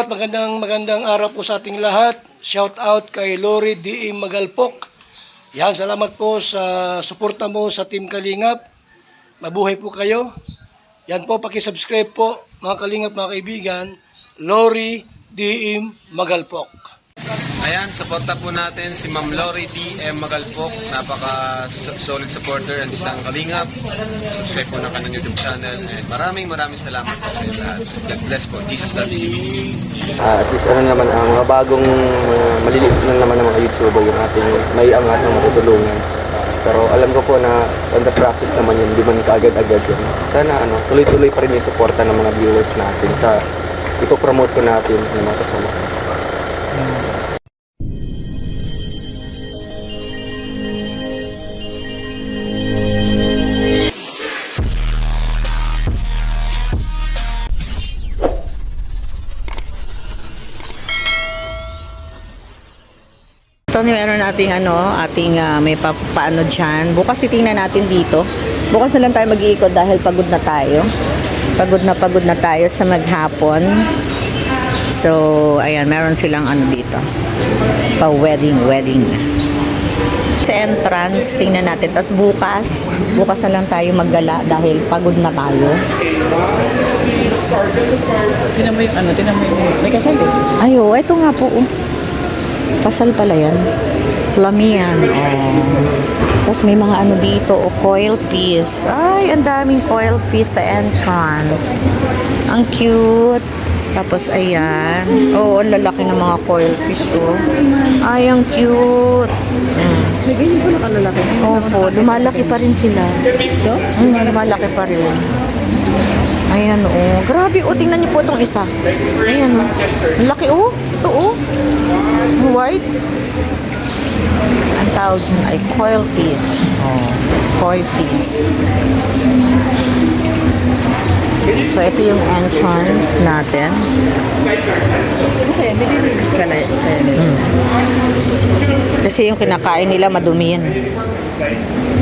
Magandang araw po sa ating lahat. Shout out kay Lori D. Magalpok. Yan, salamat po sa suporta mo sa Team Kalingap. Mabuhay po kayo. Yan po, paki-subscribe po mga Kalingap, mga kaibigan. Lori D. Magalpok. Ayan, suporta po natin si Ma'am Lori D.M. Magalpok. Napaka-solid supporter ng isang Kalingap. Subscribe po ng kanyang YouTube channel. And maraming salamat po sa inyo lahat. God bless po. Jesus loves you. At least ano naman, ang mga bagong maliliit na naman ng mga YouTuber yung ating may angat ng matutulungan. Pero alam ko po na on the process naman yun, hindi man kaagad-agad yun. Sana tuloy-tuloy pa rin yung suporta ng mga viewers natin sa ipopromote ko natin ng mga kasama. Ito meron nating may paano dyan. Bukas titingnan natin dito. Bukas na lang tayo mag-iikot dahil pagod na tayo. Pagod na tayo sa maghapon. So, ayan, meron silang dito. Pa-wedding. Sa entrance, tingnan natin. Tapos bukas na lang tayo maggala dahil pagod na tayo. Tinan mo yung may kasal eh. Ayo, ito nga po. Kasal pala yan. Plamian. Tapos may mga dito. Coil piece. Ay, ang daming coil piece sa entrance. Ang cute. Tapos, ayan. Ang lalaki ng mga coil piece, Ay, ang cute. May ganyan pa nakalalaki. Opo, lumalaki pa rin sila. Ito? Lumalaki pa rin. Ayan, Grabe, tingnan niyo po itong isa. Ayan, Ang laki, Ito, White. Ang tawag dyan ay coil piece. Coil piece. So, ito yung entrance natin. Okay, nililinis ka na Kasi yung kinakain nila madumi yan.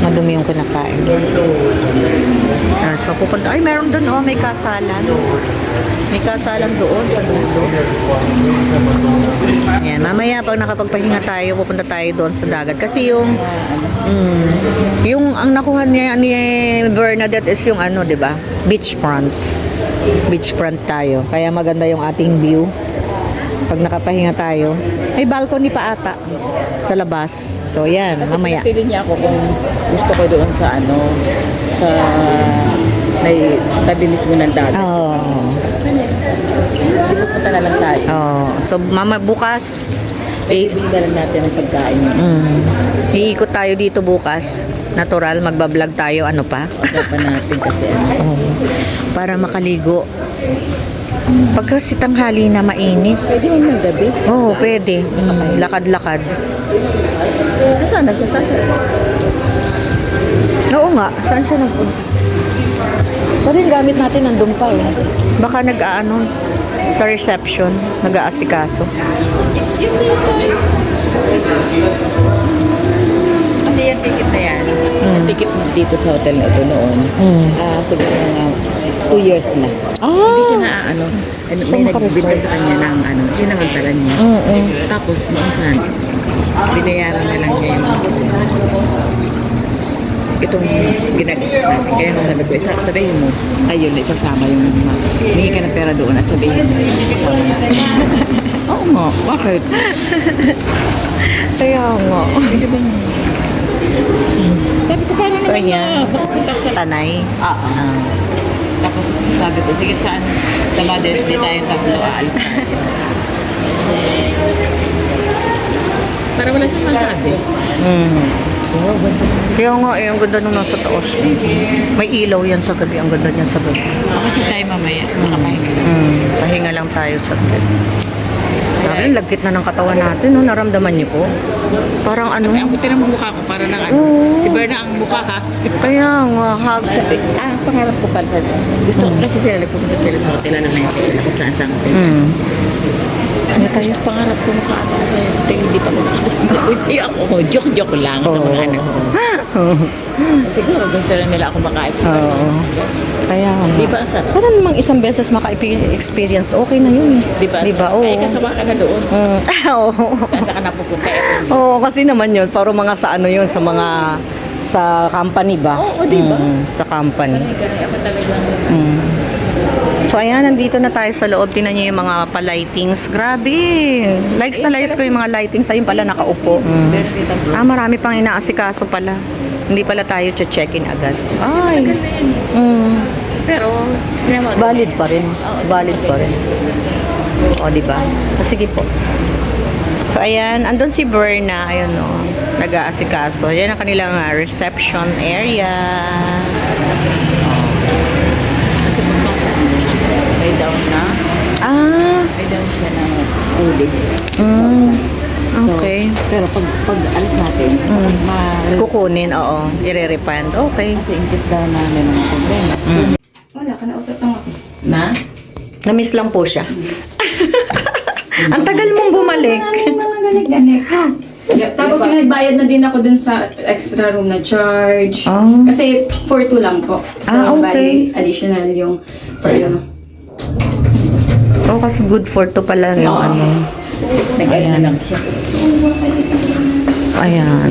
Madumi yung kinakain. So, pupunta. Ay, meron doon, may kasalan. May kasalan doon sa dulo. Ayan, mamaya pag nakapagpahinga tayo, pupunta tayo doon sa dagat. Kasi yung ang nakuha niya ni Bernadette is yung diba? Beachfront. Beachfront tayo. Kaya maganda yung ating view. Pag nakapahinga tayo. May balcony pa ata sa labas. So, yan, mamaya. Pili niya ako kung gusto ko doon sa sa may tabi mismo ng dagat. Pupunta na lang tayo. So, bukas, Bili na lang natin ang pagkain. iikot tayo dito bukas. Natural, magbablog tayo, pa? Pa natin kasi Para makaligo. Pagkasi tanghali na mainit. Pwede mo ng gabi? Oo, pwede. Lakad-lakad. Nasaan na siya? Oo nga, saan siya nagpunta? Pero yung gamit natin nandun pa Baka sa reception, nag-aasikaso. Kasi yung ticket na yan, yung ticket dito sa hotel na ito noon, siguro nga 2 years na. Hindi siya may nagbibigay sa kanya ng sinamantala niya. Tapos, minsan, binayaran na lang niya itong ginagamit natin. Kaya sabi ko, sabihin mo, ayun, isasama yung hingi ka ng pera doon at sabihin mo, isasama natin. Oo nga, bakit? Kaya nga. Sabi ko, paano naman yan. Tanay. Tapos sabi ko, sige saan? Sa Mother's Day tayong tatlo, aalis tayo. Para wala siyang masabi. Kaya nga, ang ganda nung nasa taos. May ilaw yan sa gabi. Ang ganda niya sa gabi. Kasi tayo mamaya, nakapahinga. Pahinga lang tayo sa gabi. Sabi, lagkit na ng katawan natin. Naramdaman niyo po? Parang Ang buti ng mukha ko, para ng Si Berna ang mukha ha. Kaya nga, Sabi, pangarap ko pala. Gusto ko kasi sila nagpupunta sila sa hotel na may kung saan sa hotel. Ano tayo? Pangarap ko makaano sa hotel, hindi pa ako nakakapagod. Ako, joke lang sa mga anak ko. Siguro gusto rin nila ako maka-experience. Oo. Kaya nga. Di ba ang sarap? Parang namang isang beses maka-experience, okay na yun. Di ba? Di ba? Oo. Ay, kasama ka na doon. Oo. Saan ka na pupunta? Oo, kasi naman yun, parang mga sa ano yun, sa mga, sa company ba? Oo, di ba? Sa company. Ganun ako talagang So ayan, nandito na tayo sa loob. Tingnan niyo yung mga pa-lightings. Grabe! Likes na likes ko yung mga lightings. Ayun pala, nakaupo. Marami pang inaasikaso pala. Hindi pala tayo check-in agad. Ay! pero Valid pa rin. Valid pa rin. O, di ba? Sige po. So, ayan. Andun si Berna. Ayun, o. Nag-aasikaso. Yan ang kanilang reception area. may down na. May down siya ng 2 days. Okay. Pero pag alis natin, Kukunin, oo. I-refund. Okay. kasi in case daw na may mga problema. Wala ka, nausap lang ako. Na? Na-miss lang po siya. Ang tagal mong bumalik. Mga ganik-ganik. Tapos yung nagbayad na din ako dun sa extra room na charge. Oh. Kasi for 2 lang po. So, Okay. bali, additional yung sa iyo. Oh, kasi good for to pala yung ano. Nag-alala lang siya. Ayan.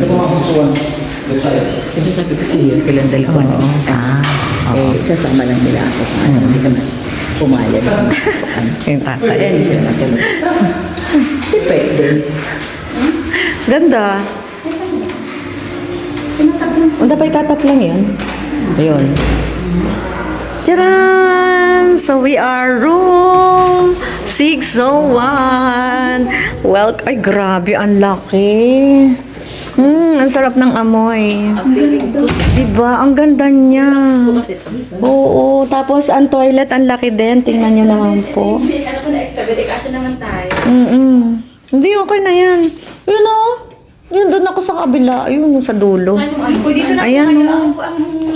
Kasi sabi ko sa'yo, silang dalawa na. Sasama lang nila ako. Hindi ka man pumayag. Yung tatay. Ayan, sila matulog. Hindi pwede. Ganda. Ang dapat tapat lang yun. Ayun. Tcharan! So we are room 601. Well, ay grabe, ang laki. Ang sarap ng amoy. Diba? Ang ganda niya. Oo, tapos ang toilet, ang laki din. Tingnan nyo naman po. Ano ko na extra, balik kasi naman tayo. Hindi, okay na yan. Yun o. Yun, doon ako sa kabila. Ayun, yung sa dulo. O, dito na Ayan, po kayo. oh. Ako po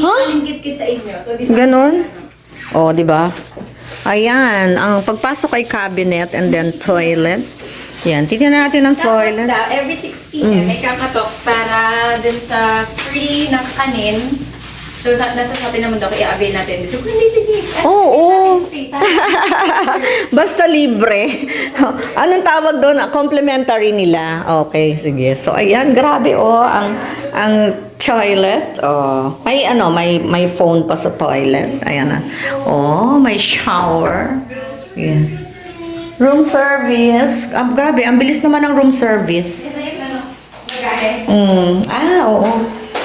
ang git-git sa inyo. So, dito Ganon? O, di ba? Ayan, ang pagpasok ay cabinet and then toilet. Yan, titignan natin ang toilet. Tapos daw, every 6 p.m. may kakatok para dun sa free na kanin. So, nasa sa atin naman daw, i-avail natin. So, hindi, sige. Oo. Basta libre. Anong tawag doon? Complimentary nila. Okay, sige. So, ayan, grabe ang toilet. Oh, may phone pa sa toilet. Ayan na. Oh, may shower. Yeah. Room service. Grabe, ang bilis naman ng room service. Oo.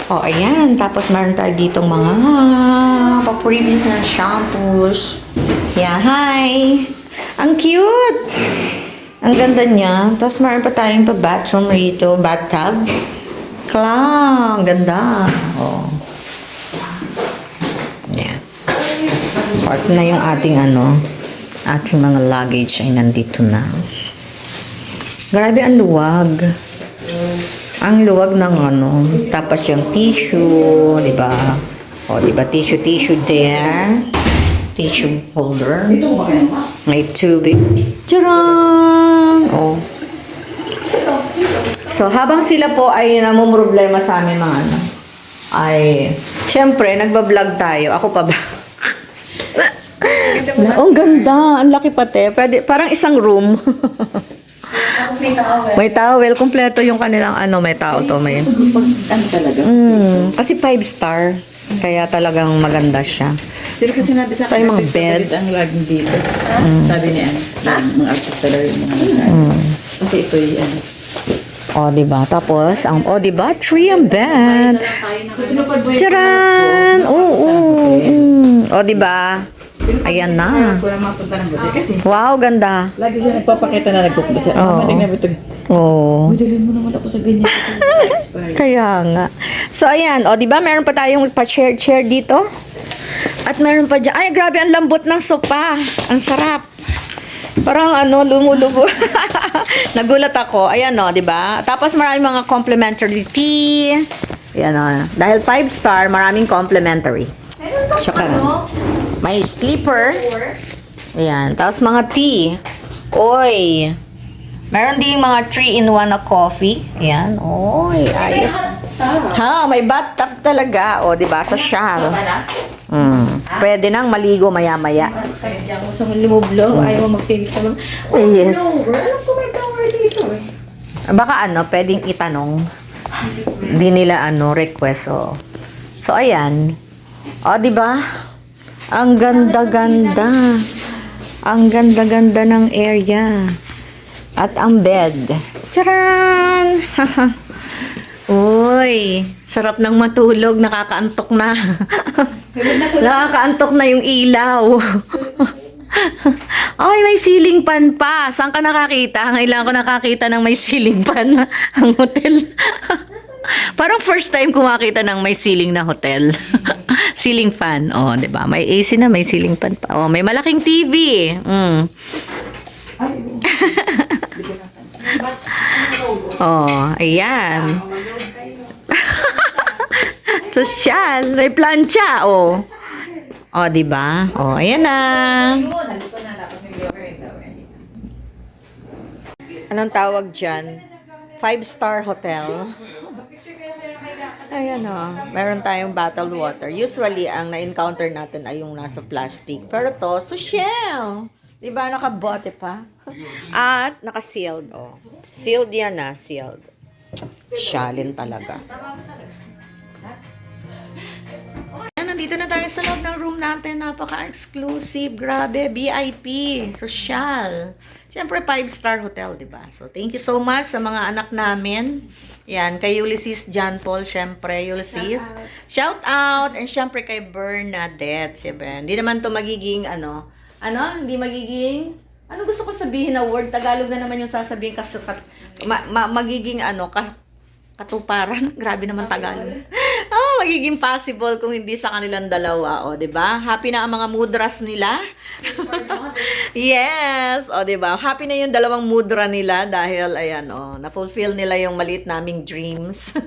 Oh, ayan. Tapos meron tayo ditong mga pa-previous na shampoos. Yeah, hi! Ang cute! Ang ganda niya. Tapos meron pa tayong pa-bathroom rito. Bathtub. Klang! Ganda. Oh. Yan. Part na yung ating ating mga luggage ay nandito na. Grabe ang luwag. Ang luwag ng tapos yung tissue, di ba? O, di ba? Tissue there. Tissue holder. May tubig. Tcharam! O. So, habang sila po ay namumroblema sa amin mga ay, syempre, nagbablog tayo. Ako pa ba? Ang ganda. Ang laki pati. Pwede, parang isang room. May towel. Kompleto yung kanilang may tao to. May. Ano talaga? Kasi 5-star. Kaya talagang maganda siya. Pero kasi sinabi sa Tayo akin, mga artista bed. ulit ang laging dito. Sabi niya, mga artista daw yung mga kasi ito yung O, diba? Tapos, diba? 3 ang bed. Tcharan! Oo. O, diba? Ayan na. Kung mapunta ng buti. Kasi Wow, ganda. lagi siya nagpapakita na nagpupunta siya. Oo. Tingnan mo ito. Oo. Dalhin mo naman ako sa ganyan. Kaya nga. So, ayan. O, diba? Meron pa tayong pa-chair dito. At meron pa dyan. Ay, grabe. Ang lambot ng sopa. Ang sarap. Parang lumulubo. Nagulat ako. Ayan o, diba? Tapos maraming mga complimentary tea. Ayan o. Dahil 5-star, maraming complimentary. Tsaka may slipper. Ayan. Tapos mga tea. Oy. Meron ding mga 3-in-1 na coffee. Ayan. Oy, ayos. Ha, may bathtub talaga. O, di ba? Sa Shell. Pwede nang maligo maya-maya. Kaya diyan gusto mo lumublo, ayaw mo magsilip ka. Yes. Alam ko may tower dito eh. Baka pwedeng itanong. Hindi nila request. So, ayan. O, di ba? Ang ganda-ganda. Ang ganda-ganda ng area. At ang bed. Charan! Uy, sarap ng matulog. Nakakaantok na. Nakakaantok na yung ilaw. Ay, may ceiling fan pa. Saan ka nakakita? Ngayon ko nakakita ng may ceiling fan ang hotel. Parang first time ko makita ng may ceiling na hotel. Ceiling fan. Oh, 'di ba? May AC na, may ceiling fan pa. Oh, may malaking TV. Oh, ayan. Sosyal, may plancha, oh. Oh, 'di ba? Oh, ayan na. Nandito na dapat may viewer in tower. Anong tawag diyan? 5-star hotel. Ayan o. Meron tayong bottled water. Usually, ang na-encounter natin ay yung nasa plastic. Pero to, social. Diba? Nakabote pa. At naka-sealed. Oh. Sealed yan na. Sealed. Shalin talaga. Ayan, nandito na tayo sa loob ng room natin. Napaka-exclusive. Grabe. VIP. Social. Siyempre, 5-star hotel, diba? So, thank you so much sa mga anak namin. Yan, kay Ulysses John Paul, syempre, Ulysses. Shout out! And syempre kay Bernadette, syempre. Hindi naman to magiging, hindi magiging, gusto ko sabihin na word, Tagalog na naman yung sasabihin, magiging, katuparan. Grabe naman Tagalog. Magiging possible kung hindi sa kanilang dalawa, o, 'di ba? Happy na ang mga mudras nila. Yes, o, 'di ba? Happy na yung dalawang mudra nila dahil ayan, na-fulfill nila yung maliit naming dreams.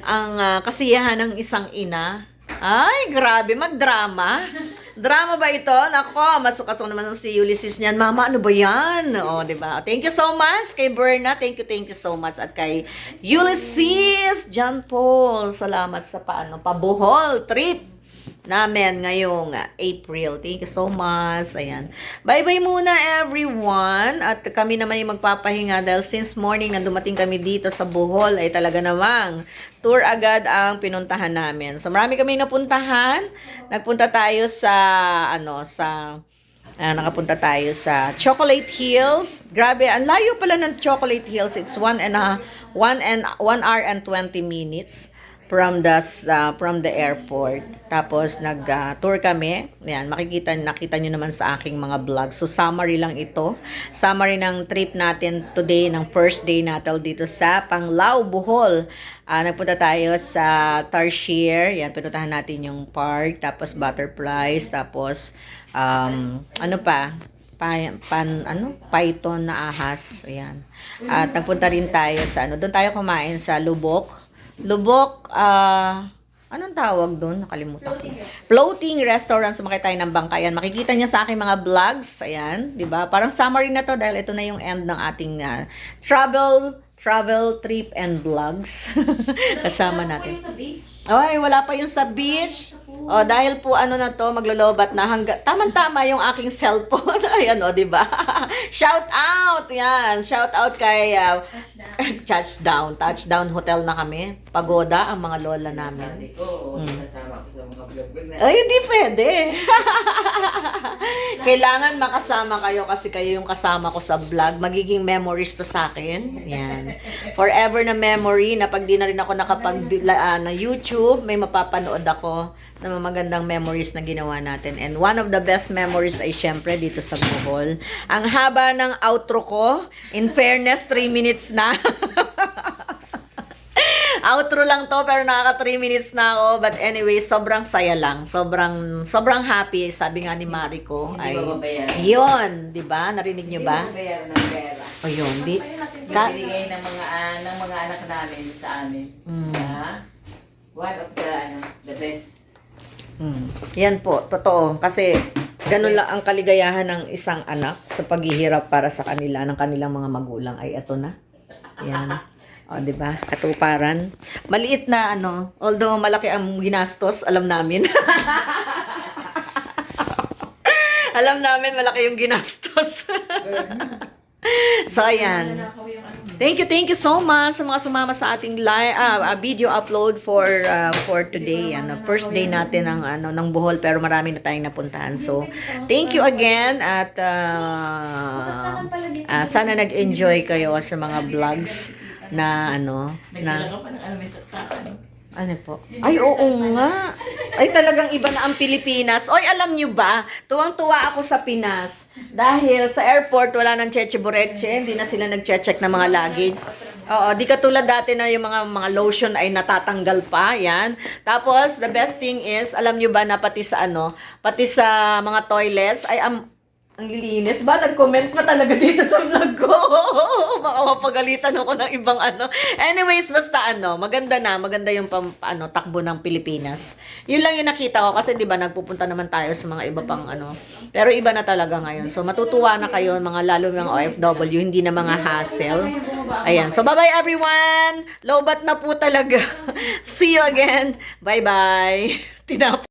Ang kasiyahan ng isang ina. Ay, grabe, magdrama. Drama ba ito? Nako, masukasok naman si Ulysses niyan. Mama, ano ba yan? O, diba? Thank you so much kay Berna. Thank you so much. At kay Ulysses John Paul. Salamat sa pabuhol trip namin ngayong April. Thank you so much. Ayan. Bye-bye muna everyone. At kami naman yung magpapahinga dahil since morning na dumating kami dito sa Bohol ay talaga namang tour agad ang pinuntahan namin. So marami kami napuntahan. Nagpunta tayo sa nakapunta tayo sa Chocolate Hills. Grabe, ang layo pala ng Chocolate Hills. It's 1 hour and 20 minutes from the airport. Tapos nag-tour kami. Yan, nakita nyo naman sa aking mga vlogs. So summary lang ito. Summary ng trip natin today, ng first day natin dito sa Panglao, Bohol. Nagpunta tayo sa Tarsier. Yan, pinuntahan natin yung park, tapos butterflies, tapos python na ahas. Ayan. At nagpunta rin tayo sa doon tayo kumain sa Lubok, anong tawag doon? Nakalimutan ko. Floating restaurant. Sumakay tayo ng bangka. Ayan, makikita niya sa aking mga vlogs. Ayan, di ba? Parang summary na to dahil ito na yung end ng ating travel trip and vlogs. Kasama natin. Ay, wala pa yung sa beach. O, dahil po na to, maglolobat na tama-tama yung aking cellphone. Ayan, di ba? Shout out! Yan, shout out kay Touchdown Hotel na kami. Pagoda ang mga lola namin. Ay, hindi pwede. Kailangan makasama kayo kasi kayo yung kasama ko sa vlog. Magiging memories to sa akin. Yan. Forever na memory na pag di na rin ako na YouTube, may mapapanood ako na magandang memories na ginawa natin. And one of the best memories ay syempre dito sa Bohol. Ang haba ng outro ko. In fairness, 3 minutes na. Outro lang to pero nakaka 3 minutes na ako. But anyway, sobrang saya lang. Sobrang happy. Sabi nga ni Mariko ay yun, 'di ba? Narinig niyo ba? Bayaran ng pera. O yun, Binigay ng mga anak namin sa amin. One of the best. Yan po, totoo. Kasi Ganun lang ang kaligayahan ng isang anak sa paghihirap para sa kanila, ng kanilang mga magulang ay ito na. Yan. O, di ba? Katuparan. Maliit na ano, although malaki ang ginastos, alam namin. Alam namin malaki yung ginastos. So, ayan. Thank you so much sa mga sumama sa ating live, video upload for today. First day natin ng Bohol, pero marami na tayong napuntahan. So, thank you again at sana nag-enjoy kayo sa mga vlogs na ano po? Ay, oo nga. Ay, talagang iba na ang Pilipinas. Oy, alam nyo ba, tuwang-tuwa ako sa Pinas. Dahil sa airport, wala nang cheche bureche. Hindi na sila nag-check ng mga luggage. Oo, di katulad dati na yung mga lotion ay natatanggal pa. Yan. Tapos, the best thing is, alam nyo ba na pati sa mga toilets, ay ang lilinis ba? Nag-comment pa talaga dito sa vlog ko. Baka mapagalitan ako ng ibang Anyways, basta maganda yung takbo ng Pilipinas. Yun lang yung nakita ko kasi 'di ba nagpupunta naman tayo sa mga iba pang Pero iba na talaga ngayon. So matutuwa na kayo lalo ng OFW, hindi na mga hassle. Ayan. So bye-bye everyone. Lowbat na po talaga. See you again. Bye-bye. Tinapos